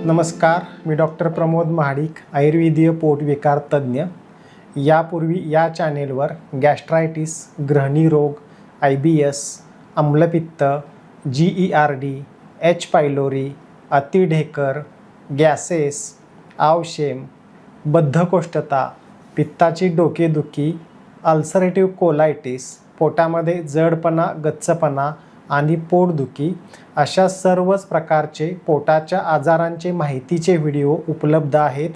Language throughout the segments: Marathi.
नमस्कार, मी डॉक्टर प्रमोद महाडिक, आयुर्वेदीय पोटविकार तज्ज्ञ। यापूर्वी या चॅनेलवर गॅस्ट्रायटिस, ग्रहणी रोग, IBS, आम्लपित्त, GERD, H पायलोरी, अतिढेकर, गॅसेस, आवशेम, बद्धकोष्ठता, पित्ताची डोकेदुखी, अल्सरेटिव्ह कोलायटिस, पोटामध्ये जडपणा, गच्चपणा आणि पोटदुखी अशा सर्वच प्रकारचे पोटाच्या आजारांचे माहितीचे व्हिडिओ उपलब्ध आहेत।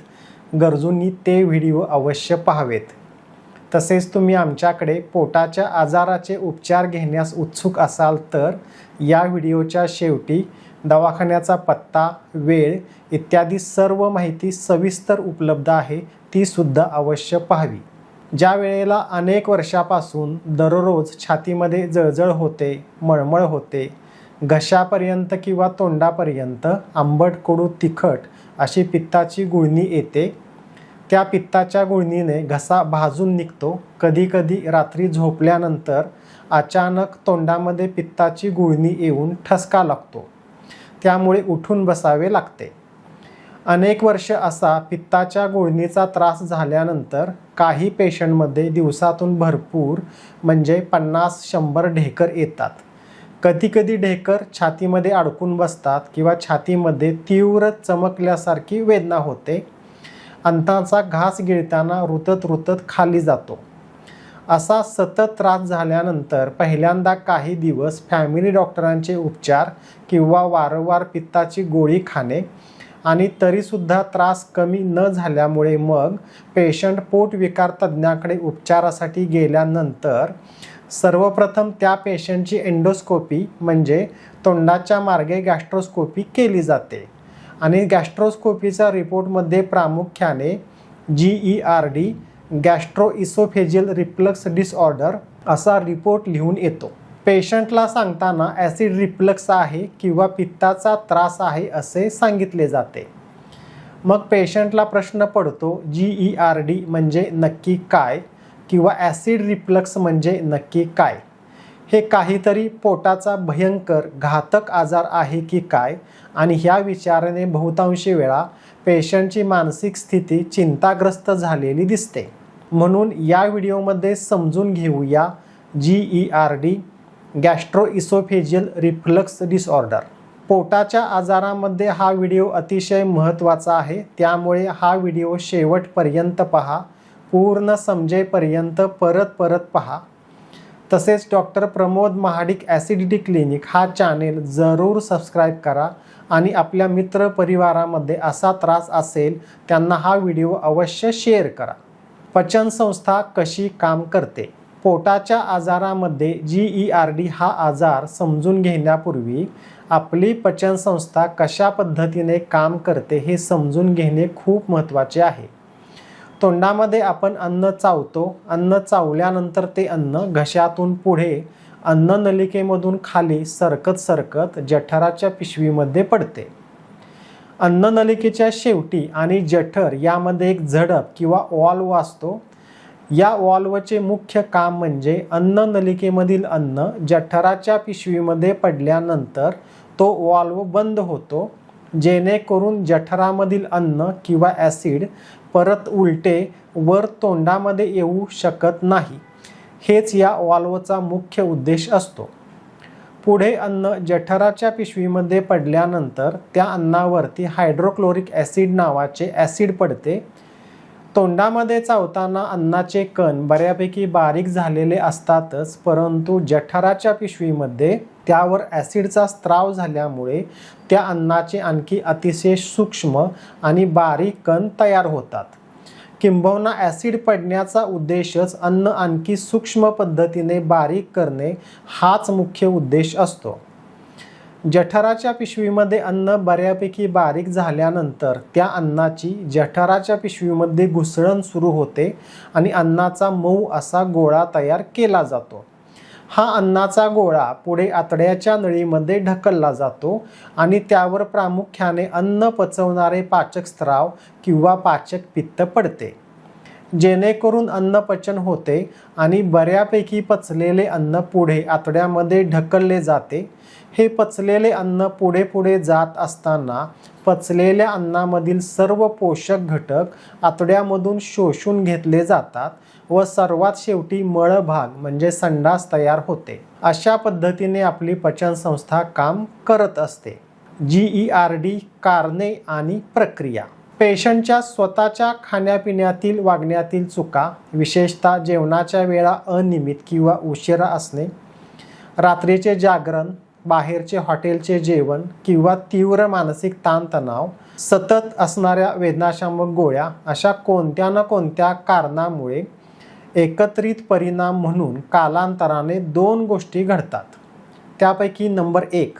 गरजूंनी ते व्हिडिओ अवश्य पाहावेत। तसेच तुम्ही आमच्याकडे पोटाच्या आजाराचे उपचार घेण्यास उत्सुक असाल तर या व्हिडिओच्या शेवटी दवाखान्याचा पत्ता, वेळ इत्यादी सर्व माहिती सविस्तर उपलब्ध आहे, ती सुद्धा अवश्य पाहावी। ज्या वेळेला अनेक वर्षापासून दररोज छातीमध्ये जळजळ होते, मळमळ होते, घशापर्यंत किंवा तोंडापर्यंत आंबट, कडू, तिखट अशी पित्ताची गुळणी येते, त्या पित्ताच्या गुळणीने घसा भाजून निघतो। कधीकधी रात्री झोपल्यानंतर अचानक तोंडामध्ये पित्ताची गुळणी येऊन ठसका लागतो, त्यामुळे उठून बसावे लागते। अनेक वर्ष असा पित्ताच्या गुळणीचा त्रास झाल्यानंतर काही पेशंटमध्ये दिवसातून भरपूर म्हणजे 50-100 ढेकर येतात। कधीकधी ढेकर छातीमध्ये अडकून बसतात किंवा छातीमध्ये तीव्र चमकल्यासारखी वेदना होते, अंताचा घास गिळताना रुतत रुतत खाली जातो। असा सतत त्रास झाल्यानंतर पहिल्यांदा काही दिवस फॅमिली डॉक्टरांचे उपचार किंवा वारंवार पित्ताची गोळी खाणे आणि तरीसुद्धा त्रास कमी न झाल्यामुळे मग पेशंट पोटविकार तज्ज्ञाकडे उपचारासाठी गेल्यानंतर सर्वप्रथम त्या पेशंटची एंडोस्कोपी म्हणजे तोंडाच्या मार्गे गॅस्ट्रोस्कोपी केली जाते आणि गॅस्ट्रोस्कोपीच्या रिपोर्टमध्ये प्रामुख्याने GERD, गॅस्ट्रोइसोफेजियल रिफ्लक्स डिसऑर्डर असा रिपोर्ट लिहून येतो। पेशंटला सांगताना ॲसिड रिफ्लक्स आहे किंवा पित्ताचा त्रास आहे असे सांगितले जाते। मग पेशंटला प्रश्न पडतो, GERD म्हणजे नक्की काय किंवा ॲसिड रिफ्लक्स म्हणजे नक्की काय? हे काहीतरी पोटाचा भयंकर घातक आजार आहे की काय? आणि ह्या विचाराने बहुतांशी वेळा पेशंटची मानसिक स्थिती चिंताग्रस्त झालेली दिसते। म्हणून या व्हिडिओमध्ये समजून घेऊया GERD, गॅस्ट्रोइसोफेजियल रिफ्लक्स डिसऑर्डर। पोटाच्या आजारामध्ये हा व्हिडिओ अतिशय महत्त्वाचा आहे, त्यामुळे हा व्हिडिओ शेवटपर्यंत पहा, पूर्ण समजेपर्यंत परत पहा। तसेच doctor Pramod Mahadik acidity clinic हा चॅनेल जरूर सबस्क्राईब करा आणि आपल्या मित्रपरिवारामध्ये असा त्रास असेल त्यांना हा व्हिडिओ अवश्य शेअर करा। पचनसंस्था कशी काम करते? पोटाच्या आजारामध्ये GERD हा आजार समजून घेण्यापूर्वी आपली पचनसंस्था कशा पद्धतीने काम करते हे समजून घेणे खूप महत्त्वाचे आहे। तोंडामध्ये आपण अन्न चावतो, अन्न चावल्यानंतर ते अन्न घशातून पुढे अन्ननलिकेमधून खाली सरकत जठराच्या पिशवीमध्ये पडते। अन्ननलिकेच्या शेवटी आणि जठर यामध्ये एक झडप किंवा वॉल्व असतो। या वॉल्वचे मुख्य काम म्हणजे अन्ननलिकेमधील अन्न जठराच्या पिशवीमध्ये पडल्यानंतर तो वॉल्व बंद होतो, जेणेकरून जठरामधील अन्न किंवा ॲसिड परत उलटे वर तोंडामध्ये येऊ शकत नाही। हेच या वॉल्वचा मुख्य उद्देश असतो। पुढे अन्न जठराच्या पिशवीमध्ये पडल्यानंतर त्या अन्नावरती हायड्रोक्लोरिक ॲसिड नावाचे ॲसिड पडते। तोंडामध्ये चावताना अन्नाचे कण बऱ्यापैकी बारीक झालेले असतातच, परंतु जठराच्या पिशवीमध्ये त्यावर ॲसिडचा स्त्राव झाल्यामुळे त्या अन्नाचे आणखी अतिशय सूक्ष्म आणि बारीक कण तयार होतात। किंबहुना ॲसिड पडण्याचा उद्देशच अन्न आणखी सूक्ष्म पद्धतीने बारीक करणे हाच मुख्य उद्देश असतो। जठराच्या पिशवीमध्ये अन्न बऱ्यापैकी बारीक झाल्यानंतर त्या अन्नाची जठराच्या पिशवीमध्ये घुसळण सुरू होते आणि अन्नाचा मऊ असा गोळा तयार केला जातो। हा अन्नाचा गोळा पुढे आतड्याच्या नळीमध्ये ढकलला जातो आणि त्यावर प्रामुख्याने अन्न पचवणारे पाचक स्त्राव किंवा पाचक पित्त पडते। जेणेकरून अन्नपचन होते आणि बऱ्यापैकी पचलेले अन्न पुढे आतड्यामध्ये ढकलले जाते. हे पचलेले अन्न पुढे पुढे जात असताना पचलेल्या अन्नामधील सर्व पोषक घटक आतड्यामधून शोषून घेतले जातात व सर्वात शेवटी मळभाग म्हणजे संडास तयार होते. अशा पद्धतीने आपली पचनसंस्था काम करत असते. GERD कारणे आणि प्रक्रिया. पेशंटच्या स्वतःच्या खाण्यापिण्यातील वागण्यातील चुका, विशेषतः जेवणाच्या वेळा अनियमित किंवा उशिरा असणे, रात्रीचे जागरण, बाहेरचे हॉटेलचे जेवण किंवा तीव्र मानसिक ताणतणाव, सतत असणाऱ्या वेदनाशामक गोळ्या, अशा कोणत्या ना कोणत्या कारणामुळे एकत्रित परिणाम म्हणून कालांतराने 2 गोष्टी घडतात. त्यापैकी नंबर 1,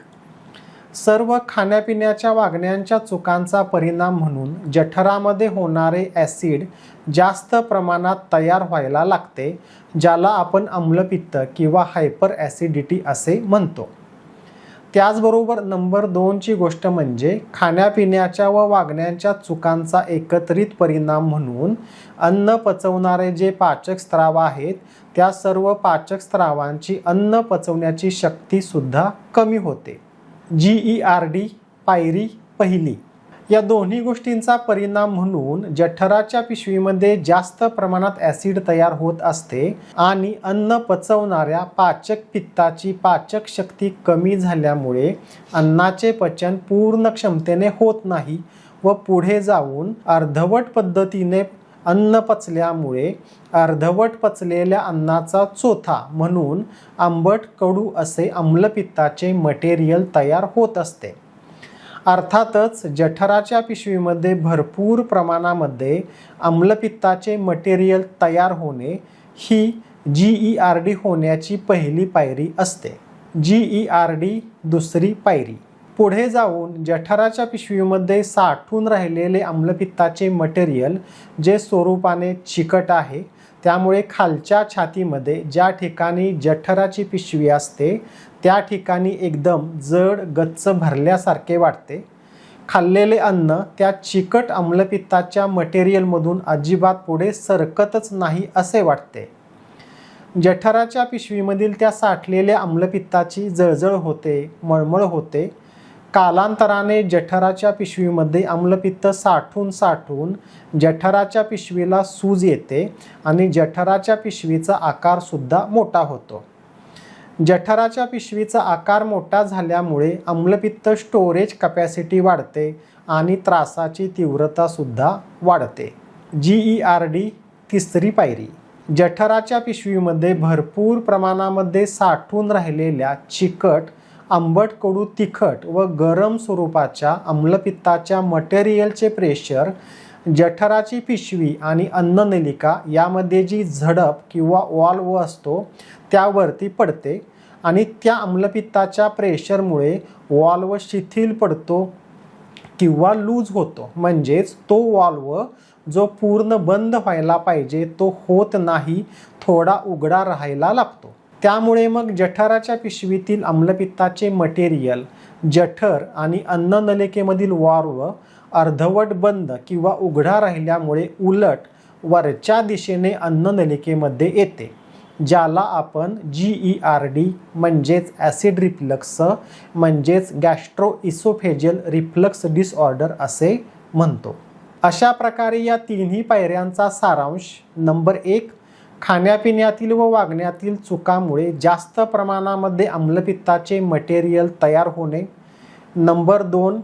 सर्व खाण्यापिण्याच्या वागण्यांच्या चुकांचा परिणाम म्हणून जठरामध्ये होणारे ॲसिड जास्त प्रमाणात तयार व्हायला लागते, ज्याला आपण आम्लपित्त किंवा हायपर ॲसिडिटी असे म्हणतो. त्याचबरोबर नंबर 2ची गोष्ट म्हणजे खाण्यापिण्याच्या व वागण्यांच्या चुकांचा एकत्रित परिणाम म्हणून अन्न पचवणारे जे पाचक स्त्राव आहेत त्या सर्व पाचक स्त्रावांची अन्न पचवण्याची शक्तीसुद्धा कमी होते. GERD पायरी पहिली. या दोन्ही गोष्टींचा परिणाम म्हणून जठराच्या पिशवीमध्ये जास्त प्रमाणात ॲसिड तयार होत असते आणि अन्न पचवणाऱ्या पाचक पित्ताची पाचक शक्ती कमी झाल्यामुळे अन्नाचे पचन पूर्ण क्षमतेने होत नाही व पुढे जाऊन अर्धवट पद्धतीने अन्न पचल्यामुळे अर्धवट पचलेल्या अन्नाचा चोथा म्हणून आंबट कडू असे आम्लपित्ताचे मटेरियल तयार होत असते. अर्थातच जठराच्या पिशवीमध्ये भरपूर प्रमाणामध्ये आम्लपित्ताचे मटेरियल तयार होणे ही GERD होण्याची पहिली पायरी असते. GERD दुसरी पायरी. पुढे जाऊन जठराच्या पिशवीमध्ये साठून राहिलेले आम्लपित्ताचे मटेरियल जे स्वरूपाने चिकट आहे, त्यामुळे खालच्या छातीमध्ये ज्या ठिकाणी जठराची पिशवी असते त्या ठिकाणी एकदम जड गच्च भरल्यासारखे वाटते. खाल्लेले अन्न त्या चिकट आम्लपित्ताच्या मटेरियलमधून अजिबात पुढे सरकतच नाही असे वाटते. जठराच्या पिशवीमधील त्या साठलेल्या आम्लपित्ताची जळजळ होते, मळमळ होते. कालांतराने जठराच्या पिशवीमध्ये आम्लपित्त साठून जठराच्या पिशवीला सूज येते आणि जठराच्या पिशवीचा आकारसुद्धा मोठा होतो. जठराच्या पिशवीचा आकार मोठा झाल्यामुळे आम्लपित्त स्टोरेज कॅपॅसिटी वाढते आणि त्रासाची तीव्रतासुद्धा वाढते. GERD तिसरी पायरी. जठराच्या पिशवीमध्ये भरपूर प्रमाणामध्ये साठून राहिलेल्या चिकट, आंबट कडू तिखट व गरम स्वरूपाच्या आम्लपित्ताच्या मटेरियलचे प्रेशर जठराची पिशवी आणि अन्ननलिका यामध्ये जी झडप किंवा वॉल्व असतो त्यावरती पडते आणि त्या आम्लपित्ताच्या प्रेशरमुळे वॉल्व शिथिल पडतो किंवा लूज होतो. म्हणजेच तो वॉल्व जो पूर्ण बंद व्हायला पाहिजे तो होत नाही, थोडा उघडा राहायला लागतो. त्यामुळे मग जठराच्या पिशवीतील आम्लपित्ताचे मटेरियल जठर आणि अन्ननलिकेमधील वॉल्व अर्धवट बंद किंवा उघडा राहिल्यामुळे उलट वरच्या दिशेने अन्ननलिकेमध्ये येते, ज्याला आपण GERD म्हणजेच ॲसिड रिफ्लक्स म्हणजेच गॅस्ट्रोइसोफेजियल रिफ्लक्स डिसऑर्डर असे म्हणतो. अशा प्रकारे या तिन्ही पायऱ्यांचा सारांश. नंबर 1, खाण्यापिण्यातील व वागण्यातील चुकामुळे जास्त प्रमाणामध्ये आम्लपित्ताचे मटेरियल तयार होणे. नंबर 2,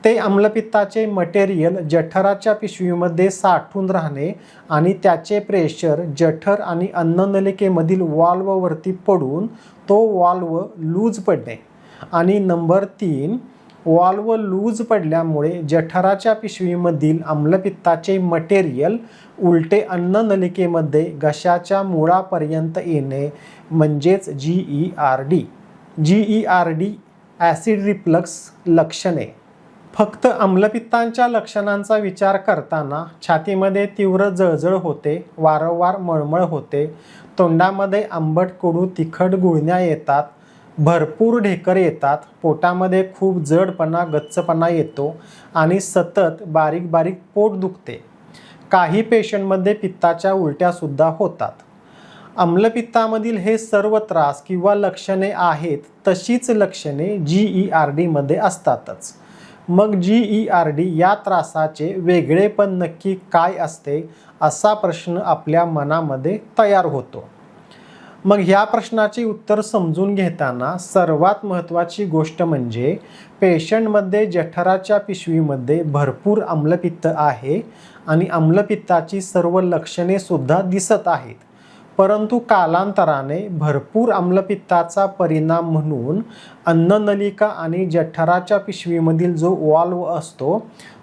ते आम्लपित्ताचे मटेरियल जठराच्या पिशवीमध्ये साठून राहणे आणि त्याचे प्रेशर जठर आणि अन्ननलिकेमधील वॉल्ववरती पडून तो वॉल्व लूज पडणे. आणि नंबर 3, वॉल्व लूज पडल्यामुळे जठराच्या पिशवीमधील आम्लपित्ताचे मटेरियल उलटे अन्ननलिकेमध्ये घशाच्या मुळापर्यंत येणे म्हणजेच GERD. GERD ॲसिड रिफ्लक्स लक्षणे. फक्त आम्लपित्तांच्या लक्षणांचा विचार करताना छातीमध्ये तीव्र जळजळ होते, वारंवार मळमळ होते, तोंडामध्ये आंबट कडू तिखट गुळण्या येतात, भरपूर ढेकर येतात, पोटामध्ये खूप जडपणा गच्चपणा येतो आणि सतत बारीक बारीक पोट दुखते. काही पेशंटमध्ये पित्ताच्या उलट्यासुद्धा होतात. आम्लपित्तामधील हे सर्व त्रास किंवा लक्षणे आहेत तशीच लक्षणे GERD असतातच. मग GERD या त्रासाचे वेगळेपण नक्की काय असते असा प्रश्न आपल्या मनामध्ये तयार होतो. मग ह्या प्रश्नाचे उत्तर समजून घेताना सर्वात महत्त्वाची गोष्ट म्हणजे पेशंटमध्ये जठराच्या पिशवीमध्ये भरपूर आम्लपित्त आहे आणि आम्लपित्ताची सर्व लक्षणे सुद्धा दिसत आहेत. परंतु कालांतराने भरपूर आम्लपित्ताचा परिणाम म्हणून अन्ननलिका आणि जठराच्या पिशवीमधील जो वॉल्व असतो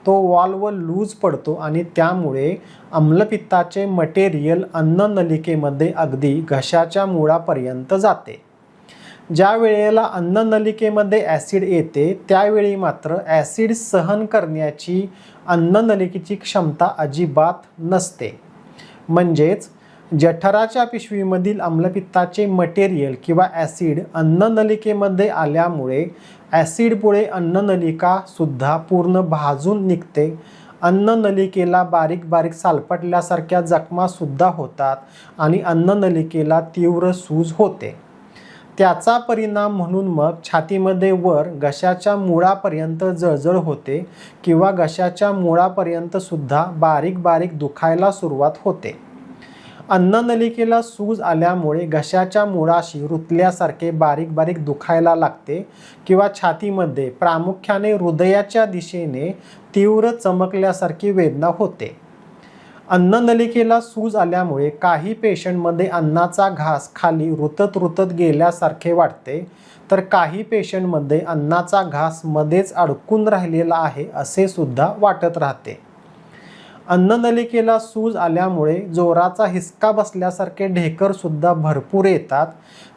तो वॉल्व लूज पडतो आणि त्यामुळे आम्लपित्ताचे मटेरियल अन्ननलिकेमध्ये अगदी घशाच्या मुळापर्यंत जाते. ज्या वेळेला अन्ननलिकेमध्ये ॲसिड येते त्यावेळी मात्र ॲसिड सहन करण्याची अन्ननलिकेची क्षमता अजिबात नसते. म्हणजेच जठराच्या पिशवीमधील आम्लपित्ताचे मटेरियल किंवा ॲसिड अन्ननलिकेमध्ये आल्यामुळे ॲसिडमुळे अन्ननलिकासुद्धा पूर्ण भाजून निघते. अन्ननलिकेला बारीक बारीक सालपटल्यासारख्या जखमासुद्धा होतात आणि अन्ननलिकेला तीव्र सूज होते. त्याचा परिणाम म्हणून मग छातीमध्ये वर घशाच्या मुळापर्यंत जळजळ होते किंवा घशाच्या मुळापर्यंत सुद्धा बारीक बारीक दुखायला सुरुवात होते. अन्ननलिकेला सूज आल्यामुळे घशाच्या मुळाशी रुतल्यासारखे बारीक बारीक दुखायला लागते किंवा छातीमध्ये प्रामुख्याने हृदयाच्या दिशेने तीव्र चमकल्यासारखी वेदना होते. अन्ननलिकेला सूज आल्यामुळे काही पेशंटमध्ये अन्नाचा घास खाली रुतत रुतत गेल्यासारखे वाटते तर काही पेशंटमध्ये अन्नाचा घास मध्येच अडकून राहिलेला आहे असे सुद्धा वाटत राहते. अन्ननलिकेला सूज आल्यामुळे जोराचा हिसका बसल्यासारखे ढेकरसुद्धा भरपूर येतात.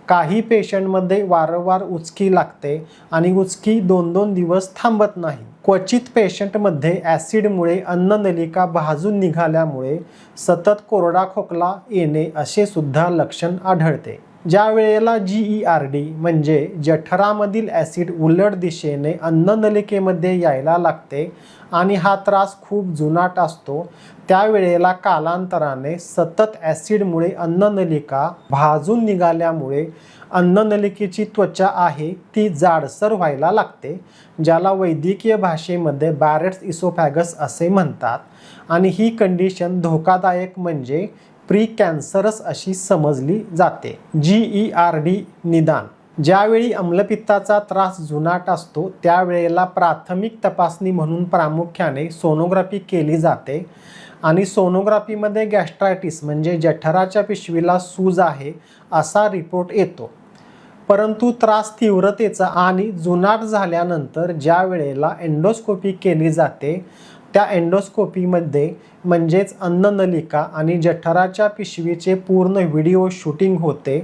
काही पेशंटमध्ये वारंवार उचकी लागते आणि उचकी 2-2 दिवस थांबत नाही. क्वचित पेशंटमध्ये ॲसिडमुळे अन्ननलिका भाजून निघाल्यामुळे सतत कोरडा खोकला येणे असे सुद्धा लक्षण आढळते. ज्या वेळेला GERD म्हणजे जठरामधील ॲसिड उलट दिशेने अन्ननलिकेमध्ये यायला लागते आणि हा त्रास खूप जुनाट असतो त्यावेळेला कालांतराने सतत ॲसिडमुळे अन्ननलिका भाजून निघाल्यामुळे अन्ननलिकेची त्वचा आहे ती जाडसर व्हायला लागते, ज्याला वैद्यकीय भाषेमध्ये बॅरेट्स इसोफॅगस असे म्हणतात. आणि ही कंडिशन धोकादायक म्हणजे प्री कॅन्सरस अशी समजली जाते. GERD निदान. ज्यावेळी आम्लपित्ताचा त्रास जुनाट असतो त्यावेळेला प्राथमिक तपासणी म्हणून प्रामुख्याने सोनोग्राफी केली जाते आणि सोनोग्राफीमध्ये गॅस्ट्रायटिस म्हणजे जठराच्या पिशवीला सूज आहे असा रिपोर्ट येतो. परंतु त्रास तीव्रतेचा आणि जुनाट झाल्यानंतर ज्या वेळेला एंडोस्कोपी केली जाते त्या एंडोस्कोपीमध्ये म्हणजेच अन्ननलिका आणि जठराच्या पिशवीचे पूर्ण व्हिडिओ शूटिंग होते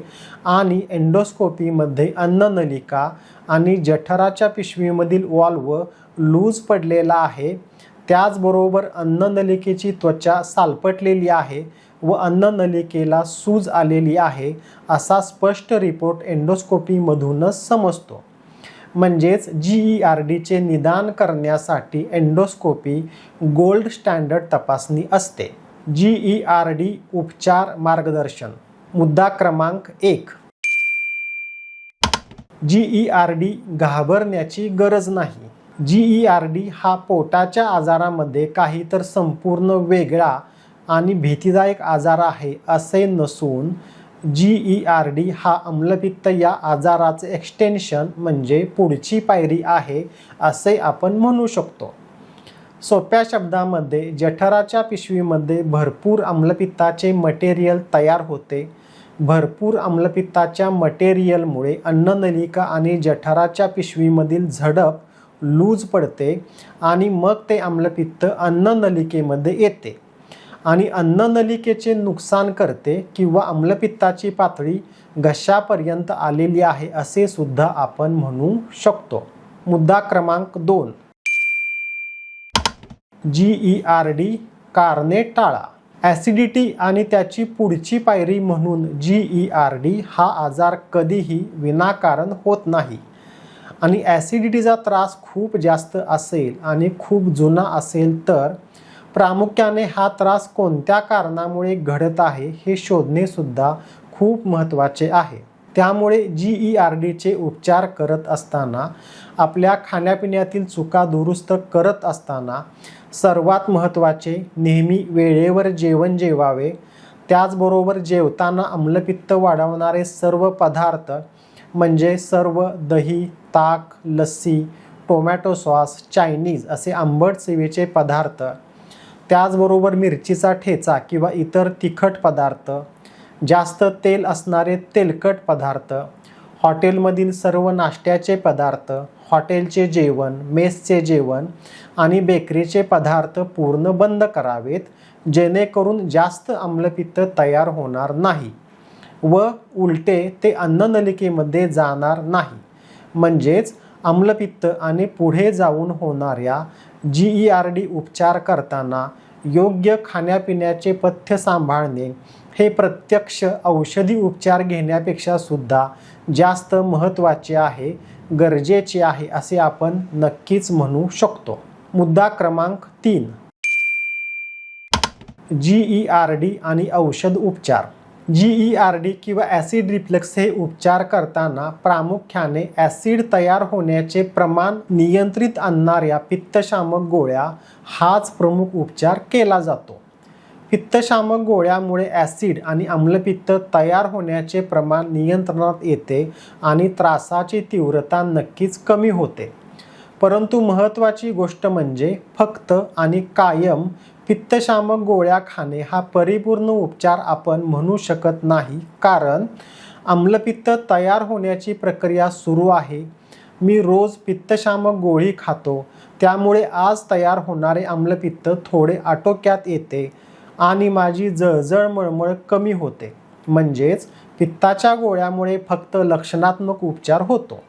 आणि एंडोस्कोपीमध्ये अन्ननलिका आणि जठराच्या पिशवीमधील वॉल्व लूज पडलेला आहे. त्याचबरोबर अन्ननलिकेची त्वचा सालपटलेली आहे व अन्ननलिकेला सूज आलेली आहे असा स्पष्ट रिपोर्ट एंडोस्कोपीमधूनच समजतो. म्हणजेच GERDचे निदान करण्यासाठी एंडोस्कोपी गोल्ड स्टँडर्ड तपासणी असते. GERD उपचार मार्गदर्शन. मुद्दा क्रमांक 1. GERD घाबरण्याची गरज नाही. GERD हा पोटाच्या आजारामध्ये काही तर संपूर्ण वेगळा आणि भीतीदायक आजार आहे असे नसून GERD हा आम्लपित्त या आजाराचे एक्सटेन्शन म्हणजे पुढची पायरी आहे असे आपण म्हणू शकतो. सोप्या शब्दामध्ये जठराच्या पिशवीमध्ये भरपूर आम्लपित्ताचे मटेरियल तयार होते. भरपूर आम्लपित्ताच्या मटेरियलमुळे अन्ननलिका आणि जठराच्या पिशवीमधील झडप लूज पडते आणि मग ते आम्लपित्त अन्ननलिकेमध्ये येते आणि अन्ननलिकेचे नुकसान करते किंवा आम्लपित्ताची पातळी घशापर्यंत आलेली आहे असे सुद्धा आपण म्हणू शकतो. मुद्दा क्रमांक 2. GERD कारणे टाळा. ॲसिडिटी आणि त्याची पुढची पायरी म्हणून GERD हा आजार कधीही विनाकारण होत नाही आणि ॲसिडिटीचा त्रास खूप जास्त असेल आणि खूप जुना असेल तर प्रामुख्याने हा त्रास कोणत्या कारणामुळे घडत आहे हे शोधणे सुद्धा खूप महत्त्वाचे आहे. त्यामुळे GERDचे उपचार करत असताना आपल्या खाण्यापिण्यातील चुका दुरुस्त करत असताना सर्वात महत्त्वाचे नेहमी वेळेवर जेवण जेवावे. त्याचबरोबर जेवताना आम्लपित्त वाढवणारे सर्व पदार्थ म्हणजे सर्व दही, ताक, लस्सी, टोमॅटो सॉस, चायनीज असे आंबट चवीचे पदार्थ, त्याचबरोबर मिरचीचा ठेचा किंवा इतर तिखट पदार्थ, जास्त तेल असणारे तेलकट पदार्थ, हॉटेलमधील सर्व नाश्त्याचे पदार्थ, हॉटेलचे जेवण, मेसचे जेवण आणि बेकरीचे पदार्थ पूर्ण बंद करावेत, जेणेकरून जास्त आम्लपित्त तयार होणार नाही व उलटे ते अन्ननलिकेमध्ये जाणार नाही. म्हणजेच आम्लपित्त आणि पुढे जाऊन होणाऱ्या GERD उपचार करताना योग्य खाण्यापिण्याचे पथ्य सांभाळणे हे प्रत्यक्ष औषधी उपचार घेण्यापेक्षा सुद्धा जास्त महत्त्वाचे आहे, गरजेचे आहे असे आपण नक्कीच म्हणू शकतो. मुद्दा क्रमांक 3. GERD आणि औषध उपचार. GERD किंवा ॲसिड रिफ्लक्स हे उपचार करताना प्रामुख्याने ॲसिड तयार होण्याचे प्रमाण नियंत्रित आणणाऱ्या पित्तशामक गोळ्या हाच प्रमुख उपचार केला जातो. पित्तशामक गोळ्यामुळे ॲसिड आणि आम्लपित्त तयार होण्याचे प्रमाण नियंत्रणात येते आणि त्रासाची तीव्रता नक्कीच कमी होते. परंतु महत्त्वाची गोष्ट म्हणजे फक्त आणि कायम पित्तशामक गोळ्या खाणे हा परिपूर्ण उपचार आपण म्हणू शकत नाही, कारण आम्लपित्त तयार होण्याची प्रक्रिया सुरू आहे. मी रोज पित्तशामक गोळी खातो, त्यामुळे आज तयार होणारे आम्लपित्त थोडे आटोक्यात येते आणि माझी जळजळ मळमळ कमी होते. म्हणजेच पित्ताच्या गोळ्यामुळे फक्त लक्षणात्मक उपचार होतो.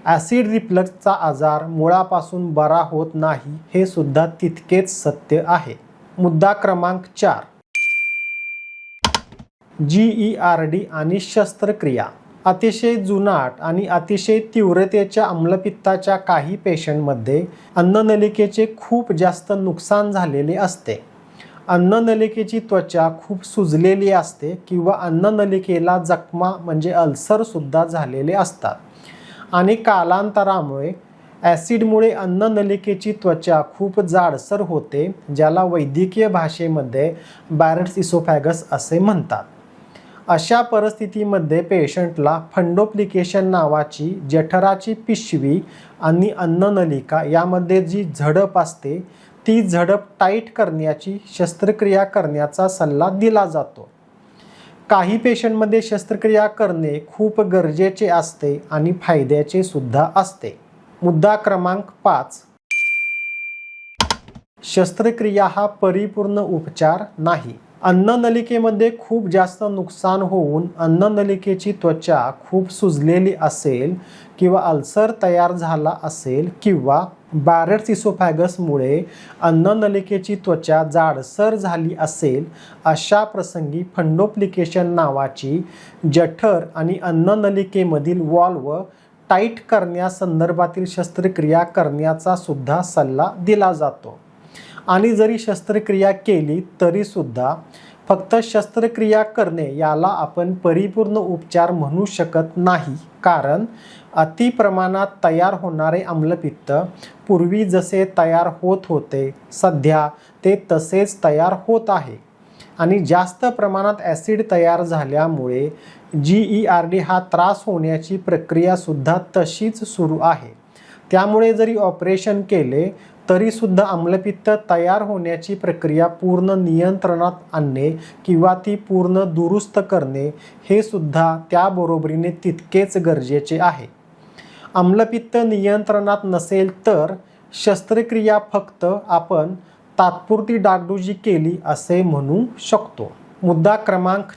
ॲसिड रिफ्लक्सचा आजार मुळापासून बरा होत नाही हे सुद्धा तितकेच सत्य आहे. मुद्दा क्रमांक 4. GERD आणि शस्त्रक्रिया. अतिशय जुनाट आणि अतिशय तीव्रतेच्या आम्लपित्ताच्या काही पेशंटमध्ये अन्ननलिकेचे खूप जास्त नुकसान झालेले असते. अन्ननलिकेची त्वचा खूप सुजलेली असते किंवा अन्ननलिकेला जखमा म्हणजे अल्सरसुद्धा झालेले असतात आणि कालांतरामुळे ॲसिडमुळे अन्ननलिकेची त्वचा खूप जाडसर होते, ज्याला वैद्यकीय भाषेमध्ये बॅरेट्स इसोफॅगस असे म्हणतात. अशा परिस्थितीमध्ये पेशंटला फंडोप्लिकेशन नावाची जठराची पिशवी आणि अन्ननलिका यामध्ये जी झडप असते ती झडप टाईट करण्याची शस्त्रक्रिया करण्याचा सल्ला दिला जातो. काही पेशंटमध्ये शस्त्रक्रिया करणे खूप गरजेचे असते आणि फायद्याचे सुद्धा असते. मुद्दा क्रमांक 5. शस्त्रक्रिया हा परिपूर्ण उपचार नाही. अन्ननलिकेमध्ये खूप जास्त नुकसान होऊन अन्ननलिकेची त्वचा खूप सुजलेली असेल किंवा अल्सर तयार झाला असेल किंवा बॅरेट्स इसोफॅगसमुळे अन्ननलिकेची त्वचा जाडसर झाली असेल, अशा प्रसंगी फंडोप्लिकेशन नावाची जठर आणि अन्ननलिकेमधील वॉल्व टाईट करण्यासंदर्भातील शस्त्रक्रिया करण्याचा सुद्धा सल्ला दिला जातो. आणि जरी शस्त्रक्रिया केली तरीसुद्धा फक्त शस्त्रक्रिया करणे याला आपण परिपूर्ण उपचार म्हणू शकत नाही, कारण अतिप्रमाणात तयार होणारे आम्लपित्त पूर्वी जसे तयार होत होते सध्या ते तसेच तयार होत आहे आणि जास्त प्रमाणात ॲसिड तयार झाल्यामुळे GERD हा त्रास होण्याची प्रक्रियासुद्धा तशीच सुरू आहे. त्यामुळे जरी ऑपरेशन केले तरीसुद्धा आम्लपित्त तयार होण्याची प्रक्रिया पूर्ण नियंत्रणात आणणे किंवा ती पूर्ण दुरुस्त करणे हे सुद्धा त्याबरोबरीने तितकेच गरजेचे आहे. आम्लपित्त नियंत्रणात नसेल तर शस्त्रक्रिया फक्त आपण तात्पुरती डागडुजी केली असे म्हणू शकतो. मुद्दा क्रमांक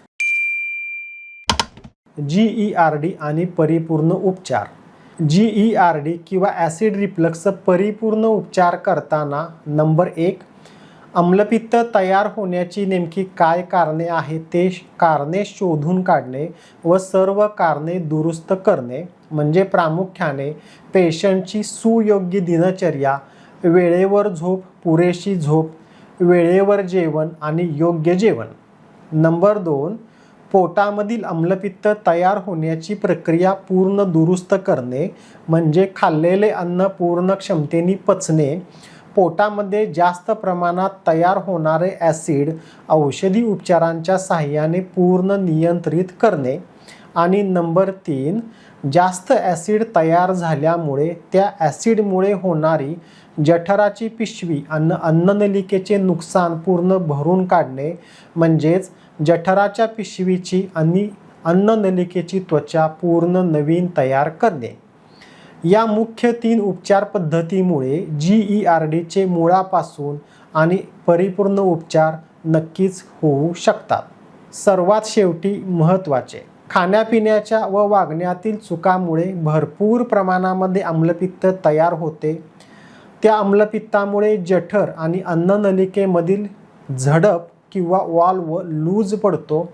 GERD आणि परिपूर्ण उपचार. GERD किंवा ॲसिड रिफ्लक्स परिपूर्ण उपचार करताना नंबर 1. आम्लपित्त तयार होण्याची नेमकी काय कारणे आहेत ते कारणे शोधून काढणे व सर्व कारणे दुरुस्त करणे, म्हणजे प्रामुख्याने पेशंटची सुयोग्य दिनचर्या, वेळेवर झोप, पुरेशी झोप, वेळेवर जेवण आणि योग्य जेवण. नंबर 2, पोटामधील आम्लपित्त तयार होण्याची प्रक्रिया पूर्ण दुरुस्त करणे, म्हणजे खाल्लेले अन्न पूर्ण क्षमतेने पचणे, पोटामध्ये जास्त प्रमाणात तयार होणारे ॲसिड औषधी उपचारांच्या साहाय्याने पूर्ण नियंत्रित करणे. आणि नंबर 3, जास्त ॲसिड तयार झाल्यामुळे त्या ॲसिडमुळे होणारी जठराची पिशवी आणि अन्ननलिकेचे नुकसान पूर्ण भरून काढणे, म्हणजेच जठराच्या पिशवीची आणि अन्ननलिकेची त्वचा पूर्ण नवीन तयार करणे. या मुख्य 3 उपचार पद्धतीमुळे GERDचे मुळापासून आणि परिपूर्ण उपचार नक्कीच होऊ शकतात. सर्वात शेवटी महत्त्वाचे, खाण्यापिण्याच्या व वागण्यातील चुकामुळे भरपूर प्रमाणामध्ये आम्लपित्त तयार होते. त्या आम्लपित्तामुळे जठर आणि अन्ननलिकेमधील झडप किंवा वाल्व लूज पडतो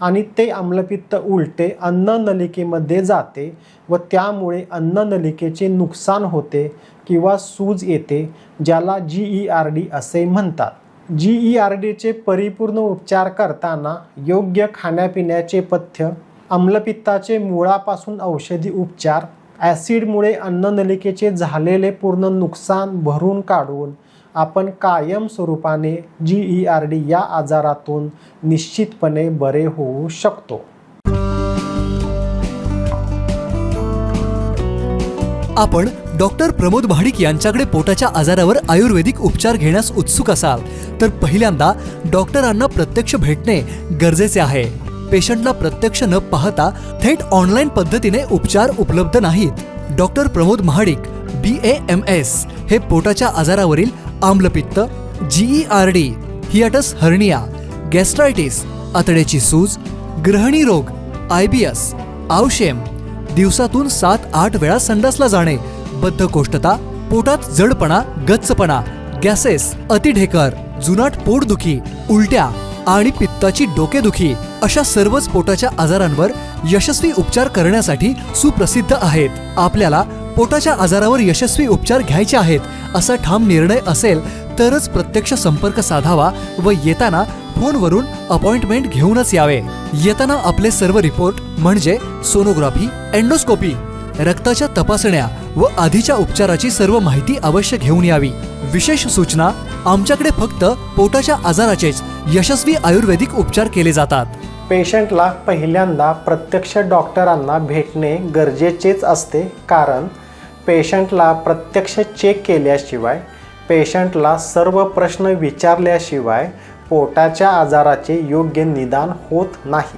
आणि ते आम्लपित्त उलटे अन्ननलिकेमध्ये जाते व त्यामुळे अन्ननलिकेचे नुकसान होते किंवा सूज येते, ज्याला GERD असे म्हणतात. GERDचे परिपूर्ण उपचार करताना योग्य खाण्यापिण्याचे पथ्य, आम्लपित्ताचे मुळापासून औषधी उपचार, ॲसिडमुळे अन्ननलिकेचे झालेले पूर्ण नुकसान भरून काढून आपण कायम स्वरूपाने GERD या आजारातून निश्चितपणे बरे होऊ शकतो. आपण डॉक्टर प्रमोद महाडिक यांच्याकडे पोटाच्या आजारावर आयुर्वेदिक उपचार घेण्यास उत्सुक असाल तर पहिल्यांदा डॉक्टरांना प्रत्यक्ष भेटणे गरजेचे आहे. पेशंटला प्रत्यक्ष न पाहता थेट ऑनलाईन पद्धतीने उपचार उपलब्ध नाहीत. डॉक्टर प्रमोद महाडिक BAMS हे पोटाच्या आजारावरील आम्लपित्त, GERD, हियाटस हर्निया, गॅस्ट्रायटिस, आतड्याची सूज, ग्रहणी रोग, IBS, आवशेम, दिवसातून 7-8 वेळा संडासला जाणे, बद्धकोष्ठता, पोटात जडपणा, गच्चपणा, गॅसेस, अतिढेकर, जुनाट पोटदुखी, उलट्या आणि पित्ताची डोकेदुखी अशा सर्वच पोटाच्या आजारांवर यशस्वी उपचार करण्यासाठी सुप्रसिद्ध आहेत. आपल्याला पोटाच्या आजारावर यशस्वी उपचार घ्यायचे आहेत असा ठाम निर्णय असेल तरच प्रत्यक्ष संपर्क साधावा व येताना फोनवरून अपॉइंटमेंट घेऊनच यावे. येताना आपले सर्व रिपोर्ट म्हणजे सोनोग्राफी, एंडोस्कोपी, रक्ताच्या तपासण्या व आधीच्या उपचाराची सर्व माहिती अवश्य घेऊन यावी. विशेष सूचना, आमच्याकडे फक्त पोटाच्या आजाराचेच यशस्वी आयुर्वेदिक उपचार केले जातात. पेशंटला पहिल्यांदा प्रत्यक्ष डॉक्टरांना भेटणे गरजेचेच असते, कारण पेशंटला प्रत्यक्ष चेक केल्याशिवाय, पेशंटला सर्व प्रश्न विचारल्याशिवाय पोटाच्या आजाराचे योग्य निदान होत नाही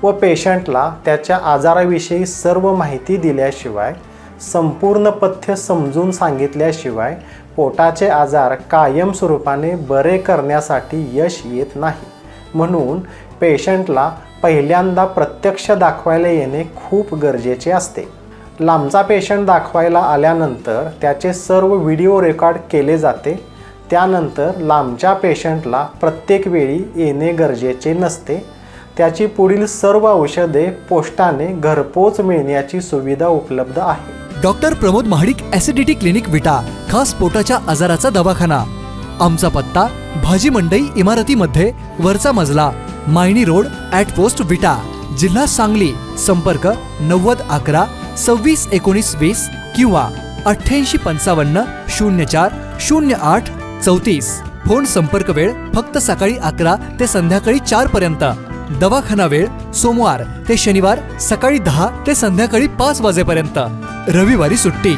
व पेशंटला त्याच्या आजाराविषयी सर्व माहिती दिल्याशिवाय, संपूर्ण पथ्य समजून सांगितल्याशिवाय पोटाचे आजार कायमस्वरूपाने बरे करण्यासाठी यश येत नाही. म्हणून पेशंटला पहिल्यांदा प्रत्यक्ष दाखवायला येणे खूप गरजेचे असते. लांबचा पेशंट दाखवायला आल्यानंतर त्याचे सर्व व्हिडिओ रेकॉर्ड केले जाते. त्यानंतर लांबच्या पेशंटला प्रत्येक वेळी येणे गरजेचे नसते. त्याची पुढील सर्व औषधे पोस्टाने घरपोच मिळण्याची सुविधा उपलब्ध आहे. Doctor Pramod Mahadik acidity clinic विटा, खास पोटाच्या आजाराचा दवाखाना. आमचा पत्ता भाजी मंडई इमारतीमध्ये, वरचा मजला, मायनी रोड, @पोस्ट विटा, जिल्हा सांगली. संपर्क 9011 2619 20 किंवा 8855 04 08 34. फोन संपर्क वेळ फक्त सकाळी 11 ते संध्याकाळी 4 पर्यंत. दवाखाना वेळ सोमवार ते शनिवार सकाळी 10 ते संध्याकाळी 5 वाजेपर्यंत. रविवारी सुट्टी.